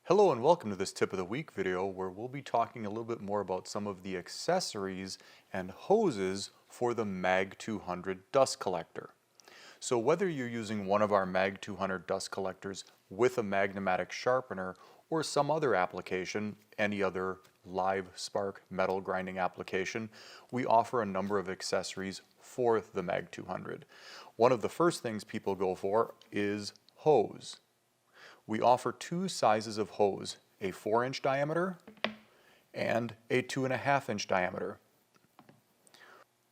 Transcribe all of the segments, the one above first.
Hello and welcome to this tip of the week video where we'll be talking a little bit more about some of the accessories and hoses for the MAG-200 dust collector. So whether you're using one of our MAG-200 dust collectors with a Magna-Matic sharpener or some other application, any other live spark metal grinding application, we offer a number of accessories for the MAG-200. One of the first things people go for is hose. We offer two sizes of hose, a 4-inch diameter and a 2.5-inch diameter.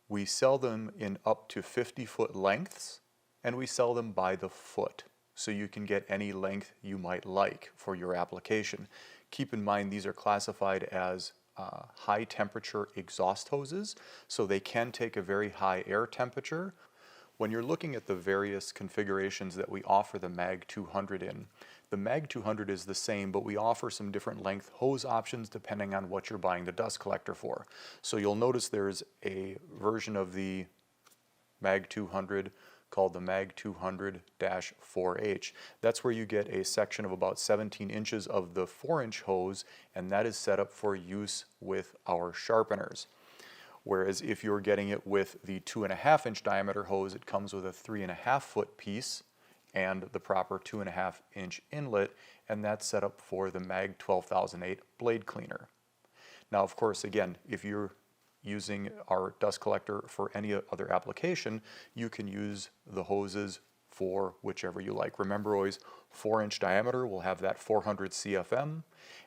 We sell them in up to 50-foot lengths, and we sell them by the foot, so you can get any length you might like for your application. Keep in mind these are classified as high temperature exhaust hoses, so they can take a very high air temperature. When you're looking at the various configurations that we offer the MAG-200 in, the MAG-200 is the same, but we offer some different length hose options depending on what you're buying the dust collector for. So you'll notice there's a version of the MAG-200 called the MAG-200-4H. That's where you get a section of about 17 inches of the 4-inch hose, and that is set up for use with our sharpeners. Whereas if you're getting it with the 2.5-inch diameter hose, it comes with a 3.5-foot piece and the proper 2.5-inch inlet, and that's set up for the MAG 12008 blade cleaner. Now, of course, again, if you're using our dust collector for any other application, you can use the hoses for whichever you like. Remember, always 4-inch diameter will have that 400 CFM.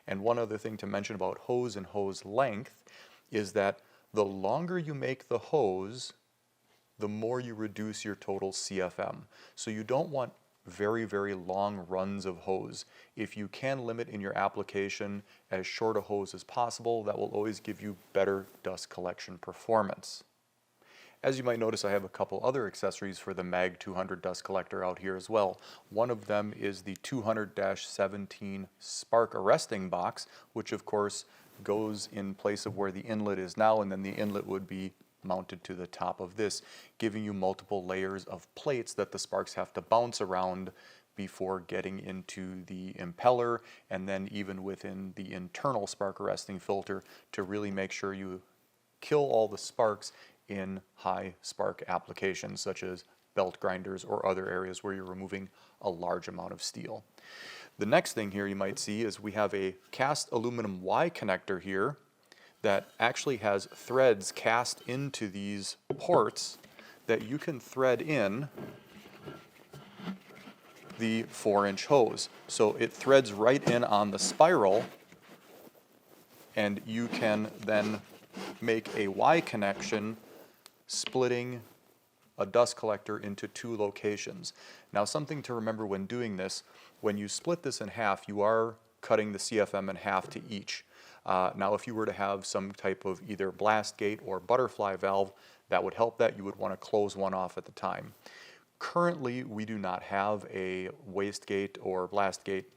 And one other thing to mention about hose and hose length is that the longer you make the hose, the more you reduce your total CFM. So you don't want very, very long runs of hose. If you can limit in your application as short a hose as possible, that will always give you better dust collection performance. As you might notice, I have a couple other accessories for the MAG-200 dust collector out here as well. One of them is the 200-17 spark arresting box, which of course goes in place of where the inlet is now, and then the inlet would be mounted to the top of this, giving you multiple layers of plates that the sparks have to bounce around before getting into the impeller, and then even within the internal spark arresting filter to really make sure you kill all the sparks in high spark applications such as belt grinders or other areas where you're removing a large amount of steel. The next thing here you might see is we have a cast aluminum Y connector here that actually has threads cast into these ports that you can thread in the 4-inch hose. So it threads right in on the spiral, and you can then make a Y connection splitting a dust collector into two locations. Now, something to remember when doing this, when you split this in half, you are cutting the CFM in half to each. Now, if you were to have some type of either blast gate or butterfly valve, that would help that. You would want to close one off at the time. Currently, we do not have a waste gate or blast gate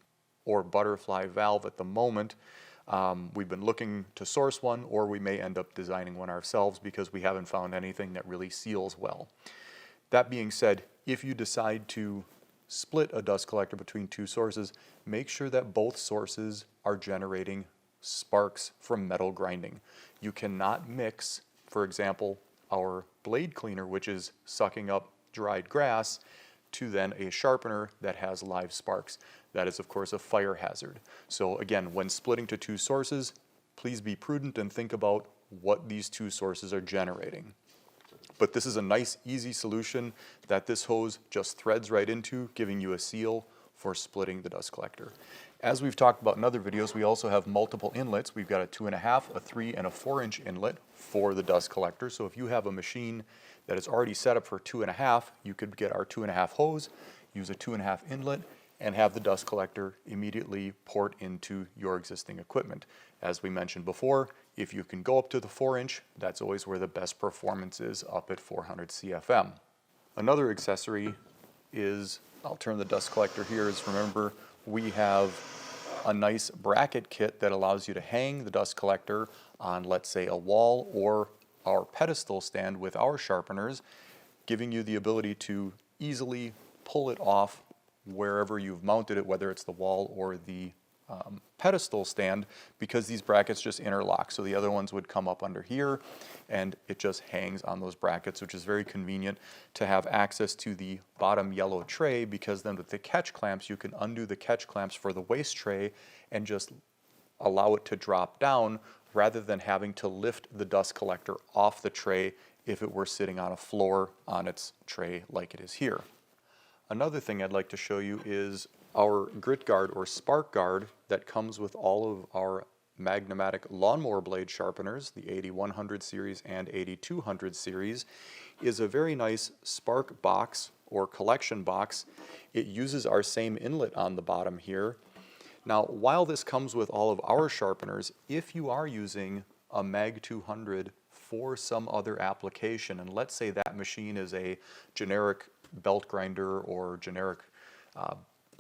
or butterfly valve at the moment. We've been looking to source one, or we may end up designing one ourselves because we haven't found anything that really seals well. That being said, if you decide to split a dust collector between two sources, make sure that both sources are generating sparks from metal grinding. You cannot mix, for example, our blade cleaner, which is sucking up dried grass, to then a sharpener that has live sparks. That is, of course, a fire hazard. So again, when splitting to two sources, please be prudent and think about what these two sources are generating. But this is a nice, easy solution that this hose just threads right into, giving you a seal for splitting the dust collector. As we've talked about in other videos, we also have multiple inlets. We've got a 2.5, a 3, and a 4-inch inlet for the dust collector. So if you have a machine that is already set up for 2.5, you could get our 2.5 hose, use a 2.5 inlet, and have the dust collector immediately port into your existing equipment. As we mentioned before, if you can go up to the 4-inch, that's always where the best performance is, up at 400 CFM. Another accessory is, I'll turn the dust collector here, is remember we have a nice bracket kit that allows you to hang the dust collector on, let's say, a wall or our pedestal stand with our sharpeners, giving you the ability to easily pull it off wherever you've mounted it, whether it's the wall or the pedestal stand because these brackets just interlock. So the other ones would come up under here and it just hangs on those brackets, which is very convenient to have access to the bottom yellow tray, because then with the catch clamps you can undo the catch clamps for the waste tray and just allow it to drop down rather than having to lift the dust collector off the tray if it were sitting on a floor on its tray like it is here. Another thing I'd like to show you is our grit guard or spark guard that comes with all of our Magna-Matic lawnmower blade sharpeners. The 8100 series and 8200 series is a very nice spark box or collection box. It uses our same inlet on the bottom here. Now, while this comes with all of our sharpeners, if you are using a MAG-200 for some other application, and let's say that machine is a generic belt grinder or generic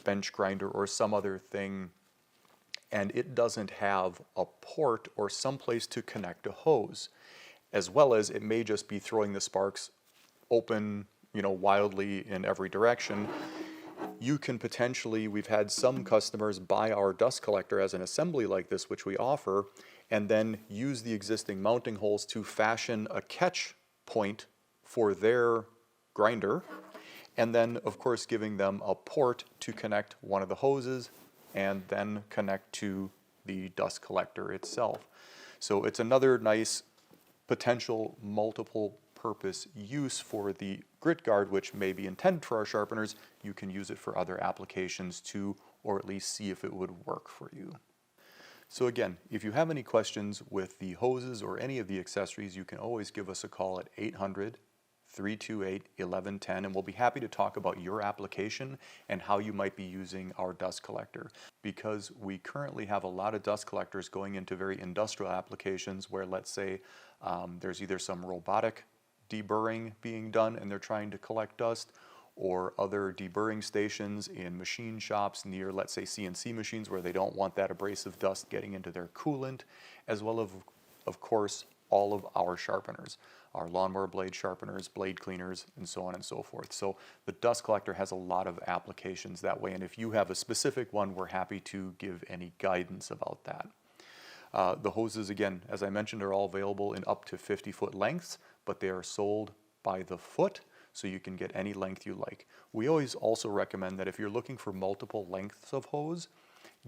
bench grinder or some other thing, and it doesn't have a port or some place to connect a hose, as well as it may just be throwing the sparks open, wildly in every direction, you can potentially, we've had some customers buy our dust collector as an assembly like this, which we offer, and then use the existing mounting holes to fashion a catch point for their grinder, and then of course giving them a port to connect one of the hoses and then connect to the dust collector itself. So it's another nice potential multiple purpose use for the grit guard, which may be intended for our sharpeners. You can use it for other applications too, or at least see if it would work for you. So again, if you have any questions with the hoses or any of the accessories, you can always give us a call at 800-328-1110, and we'll be happy to talk about your application and how you might be using our dust collector. Because we currently have a lot of dust collectors going into very industrial applications where, let's say, there's either some robotic deburring being done and they're trying to collect dust, or other deburring stations in machine shops near, let's say, CNC machines where they don't want that abrasive dust getting into their coolant, as well as, of course, all of our sharpeners, our lawnmower blade sharpeners, blade cleaners, and so on and so forth. So the dust collector has a lot of applications that way, and if you have a specific one, we're happy to give any guidance about that. The hoses, again, as I mentioned, are all available in up to 50-foot lengths, but they are sold by the foot, so you can get any length you like. We always also recommend that if you're looking for multiple lengths of hose,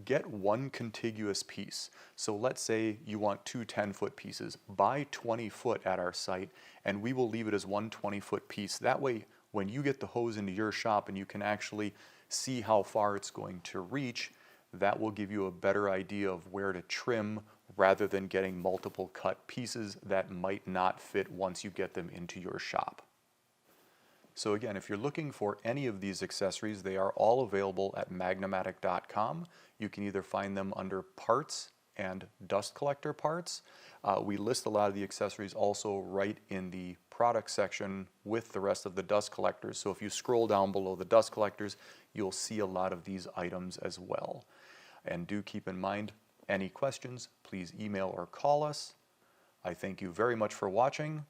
get one contiguous piece. So let's say you want two 10-foot pieces. Buy 20 foot at our site, and we will leave it as one 20-foot piece. That way, when you get the hose into your shop and you can actually see how far it's going to reach, that will give you a better idea of where to trim rather than getting multiple cut pieces that might not fit once you get them into your shop. So again, if you're looking for any of these accessories, they are all available at Magna-Matic.com. You can either find them under parts and dust collector parts. We list a lot of the accessories also right in the product section with the rest of the dust collectors. So if you scroll down below the dust collectors, you'll see a lot of these items as well. And do keep in mind, any questions, please email or call us. I thank you very much for watching.